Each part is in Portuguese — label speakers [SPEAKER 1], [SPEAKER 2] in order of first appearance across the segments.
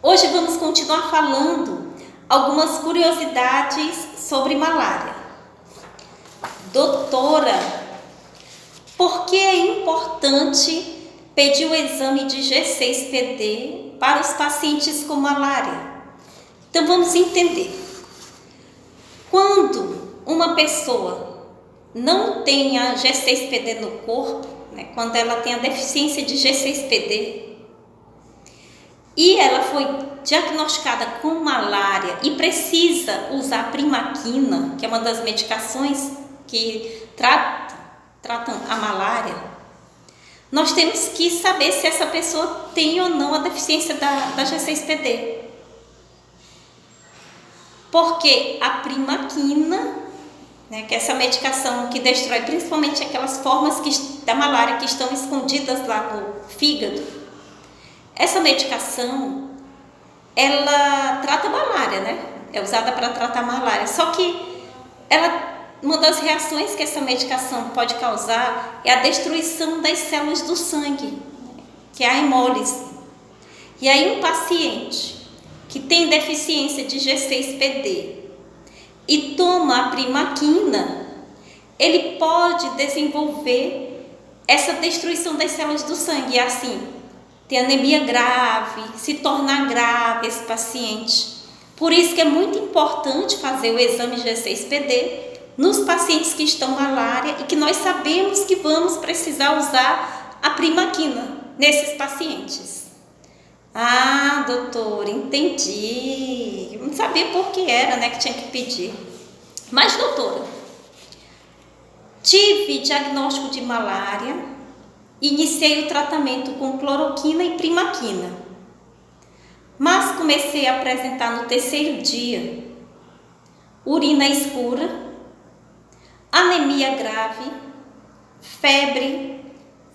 [SPEAKER 1] Hoje vamos continuar falando algumas curiosidades sobre malária. Doutora, por que é importante pedir o exame de G6PD para os pacientes com malária? Então vamos entender. Quando uma pessoa não tem a G6PD no corpo, quando ela tem a deficiência de G6PD, e ela foi diagnosticada com malária e precisa usar primaquina, que é uma das medicações que tratam a malária, nós temos que saber se essa pessoa tem ou não a deficiência da G6PD. Porque a primaquina, que é essa medicação que destrói principalmente aquelas formas da malária que estão escondidas lá no fígado, essa medicação, ela trata a malária, É usada para tratar a malária. Só que uma das reações que essa medicação pode causar é a destruição das células do sangue, que é a hemólise. E aí um paciente que tem deficiência de G6PD e toma a primaquina, ele pode desenvolver essa destruição das células do sangue. E assim, ter anemia grave, se tornar grave esse paciente. Por isso que é muito importante fazer o exame G6PD nos pacientes que estão malária e que nós sabemos que vamos precisar usar a primaquina nesses pacientes. Ah, doutor, entendi. Eu não sabia por que era, que tinha que pedir. Mas, doutora, tive diagnóstico de malária, iniciei o tratamento com cloroquina e primaquina, mas comecei a apresentar no terceiro dia urina escura, anemia grave, febre,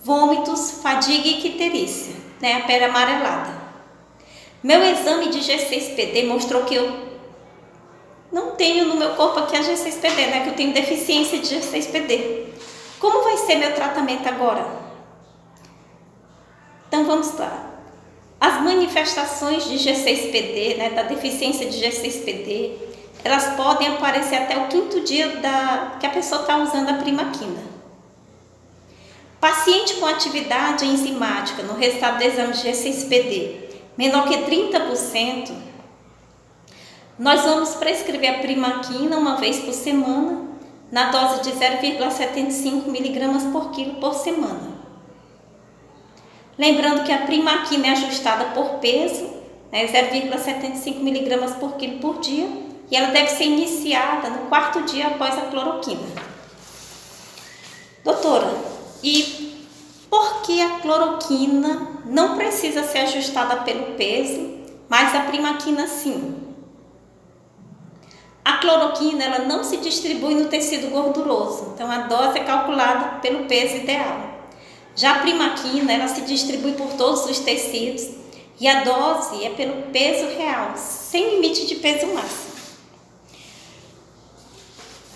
[SPEAKER 1] vômitos, fadiga e icterícia, a pele amarelada. Meu exame de G6PD mostrou que eu não tenho no meu corpo aqui a G6PD, que eu tenho deficiência de G6PD. Como vai ser meu tratamento agora? Então vamos lá. As manifestações de G6PD, da deficiência de G6PD, elas podem aparecer até o 5º dia que a pessoa está usando a primaquina. Paciente com atividade enzimática no resultado do exame de G6PD menor que 30%, nós vamos prescrever a primaquina uma vez por semana, na dose de 0,75 mg por quilo por semana. Lembrando que a primaquina é ajustada por peso, 0,75 mg por quilo por dia, e ela deve ser iniciada no 4º dia após a cloroquina. Doutora, e por que a cloroquina não precisa ser ajustada pelo peso, mas a primaquina sim? A cloroquina ela não se distribui no tecido gorduroso, então a dose é calculada pelo peso ideal. Já a primaquina, ela se distribui por todos os tecidos e a dose é pelo peso real, sem limite de peso máximo.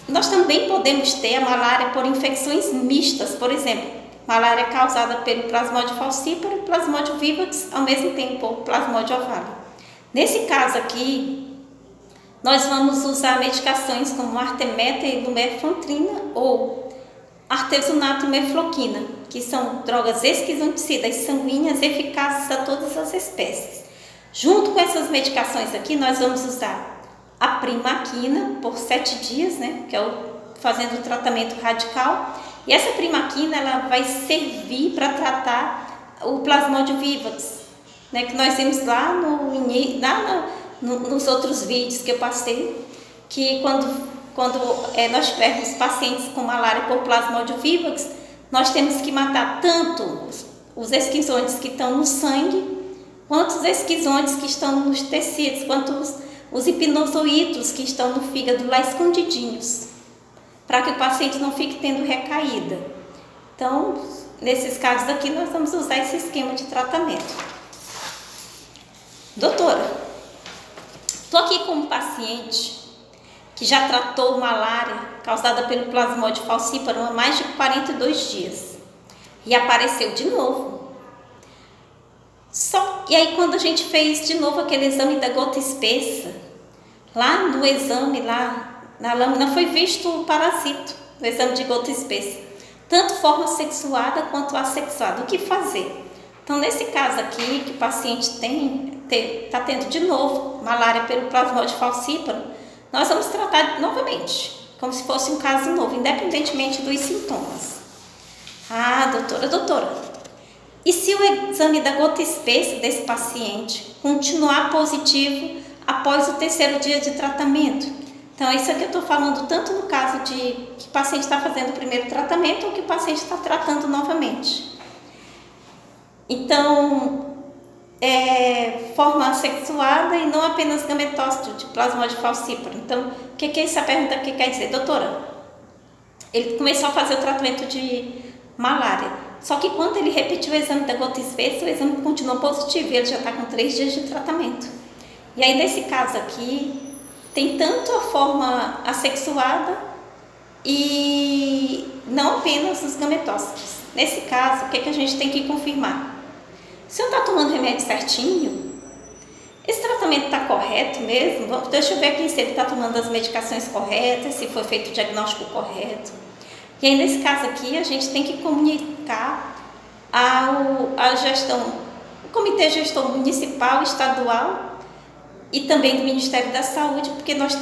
[SPEAKER 1] Nós também podemos ter a malária por infecções mistas, por exemplo, malária causada pelo Plasmodium falciparum e Plasmodium vivax, ao mesmo tempo, o Plasmodium ovale. Nesse caso aqui, nós vamos usar medicações como artemether e lumefantrina ou artesunato e mefloquina, que são drogas esquizoticidas sanguíneas eficazes a todas as espécies. Junto com essas medicações aqui, nós vamos usar a primaquina por 7 dias, que é fazendo o tratamento radical. E essa primaquina ela vai servir para tratar o Plasmodium vivax, que nós vimos lá nos outros vídeos que eu passei, que quando nós tivermos pacientes com malária por Plasmodium vivax, nós temos que matar tanto os esquizontes que estão no sangue, quanto os esquizontes que estão nos tecidos, quanto os hipinozoítos que estão no fígado lá escondidinhos, para que o paciente não fique tendo recaída. Então, nesses casos aqui, nós vamos usar esse esquema de tratamento. Doutora, estou aqui com um paciente que já tratou malária causada pelo Plasmodium falciparum há mais de 42 dias e apareceu de novo. Só E aí quando a gente fez de novo aquele exame da gota espessa, lá no exame, lá na lâmina, foi visto o parasito do exame de gota espessa, tanto forma sexuada quanto assexuada. O que fazer? Então, nesse caso aqui, que o paciente está tendo de novo malária pelo Plasmodium falciparum, nós vamos tratar novamente, como se fosse um caso novo, independentemente dos sintomas. Ah, doutora, e se o exame da gota espessa desse paciente continuar positivo após o 3º dia de tratamento? Então, isso aqui eu estou falando tanto no caso de que o paciente está fazendo o primeiro tratamento ou que o paciente está tratando novamente. Então, forma assexuada e não apenas gametócito de Plasmodium falciparum. Então, o que essa pergunta aqui quer dizer? Doutora, ele começou a fazer o tratamento de malária, só que quando ele repetiu o exame da gota espessa, o exame continuou positivo e ele já está com 3 dias de tratamento. E aí, nesse caso aqui, tem tanto a forma assexuada e não apenas os gametócitos. Nesse caso, o que a gente tem que confirmar? Se eu está tomando remédio certinho, esse tratamento está correto mesmo? Deixa eu ver aqui se ele está tomando as medicações corretas, se foi feito o diagnóstico correto. E aí, nesse caso aqui, a gente tem que comunicar à gestão, o Comitê Gestor Municipal, Estadual e também do Ministério da Saúde, porque nós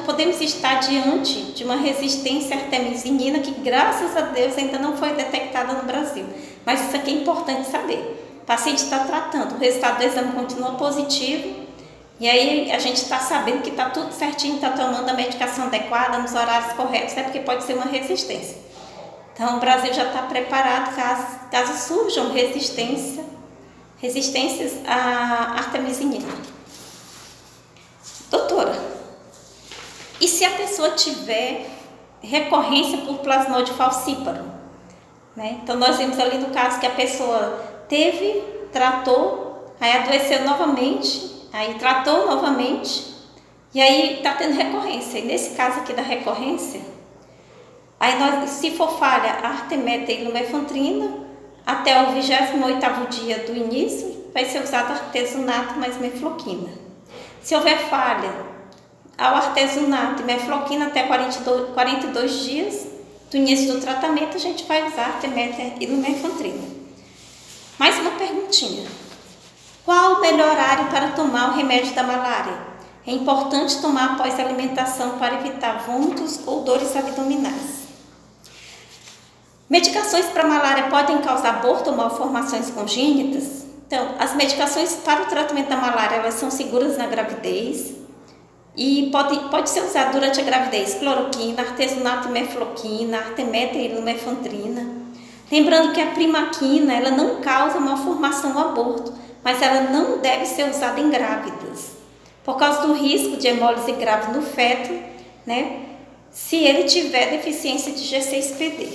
[SPEAKER 1] podemos estar diante de uma resistência artemisinina que, graças a Deus, ainda não foi detectada no Brasil. Mas isso aqui é importante saber. O paciente está tratando, o resultado do exame continua positivo, e aí a gente está sabendo que está tudo certinho, está tomando a medicação adequada, nos horários corretos, porque pode ser uma resistência. Então, o Brasil já está preparado caso surjam resistências à artemisinina. Doutora, e se a pessoa tiver recorrência por Plasmodium falciparum? Então, nós vimos ali no caso que a pessoa tratou, aí adoeceu novamente, aí tratou novamente, e aí está tendo recorrência. E nesse caso aqui da recorrência, aí se for falha a artemether e lumefantrina, até o 28º dia do início, vai ser usado artesunato mais mefloquina. Se houver falha ao artesunato e mefloquina até 42 dias do início do tratamento, a gente vai usar artemether e lumefantrina. Mais uma perguntinha. Qual o melhor horário para tomar o remédio da malária? É importante tomar após a alimentação para evitar vômitos ou dores abdominais. Medicações para malária podem causar aborto ou malformações congênitas? Então, as medicações para o tratamento da malária, elas são seguras na gravidez e pode ser usado durante a gravidez cloroquina, artesunato e mefloquina, artemether e lumefantrina. Lembrando que a primaquina, ela não causa malformação ou aborto, mas ela não deve ser usada em grávidas, por causa do risco de hemólise grave no feto, se ele tiver deficiência de G6PD.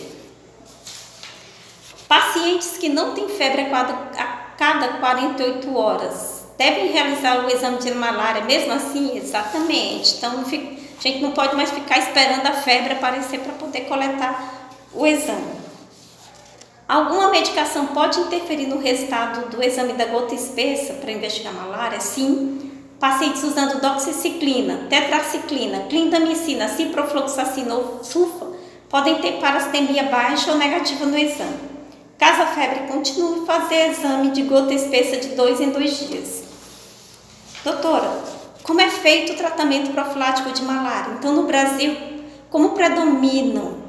[SPEAKER 1] Pacientes que não têm febre a cada 48 horas devem realizar o exame de malária mesmo assim? Exatamente. Então, a gente não pode mais ficar esperando a febre aparecer para poder coletar o exame. Alguma medicação pode interferir no resultado do exame da gota espessa para investigar malária? Sim. Pacientes usando doxiciclina, tetraciclina, clindamicina, ciprofloxacina ou sulfa podem ter parasitemia baixa ou negativa no exame. Caso a febre continue, fazer exame de gota espessa de 2 em 2 dias. Doutora, como é feito o tratamento profilático de malária? Então, no Brasil, como predomina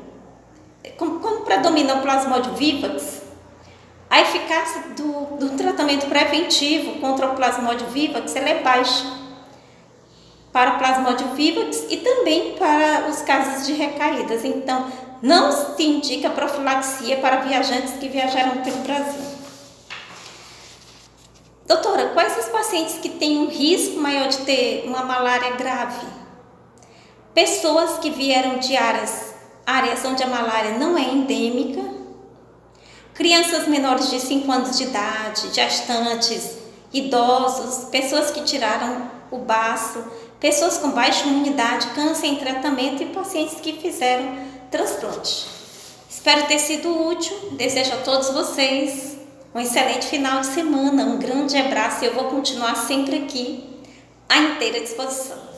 [SPEAKER 1] o Plasmodium vivax, a eficácia do tratamento preventivo contra o Plasmodium vivax ela é baixa para o Plasmodium vivax e também para os casos de recaídas. Então, não se indica profilaxia para viajantes que viajaram pelo Brasil. Doutora, quais os pacientes que têm um risco maior de ter uma malária grave? Pessoas que vieram de áreas onde a malária não é endêmica, crianças menores de 5 anos de idade, gestantes, idosos, pessoas que tiraram o baço, pessoas com baixa imunidade, câncer em tratamento e pacientes que fizeram transplante. Espero ter sido útil. Desejo a todos vocês um excelente final de semana. Um grande grande abraço e eu vou continuar sempre aqui à inteira disposição.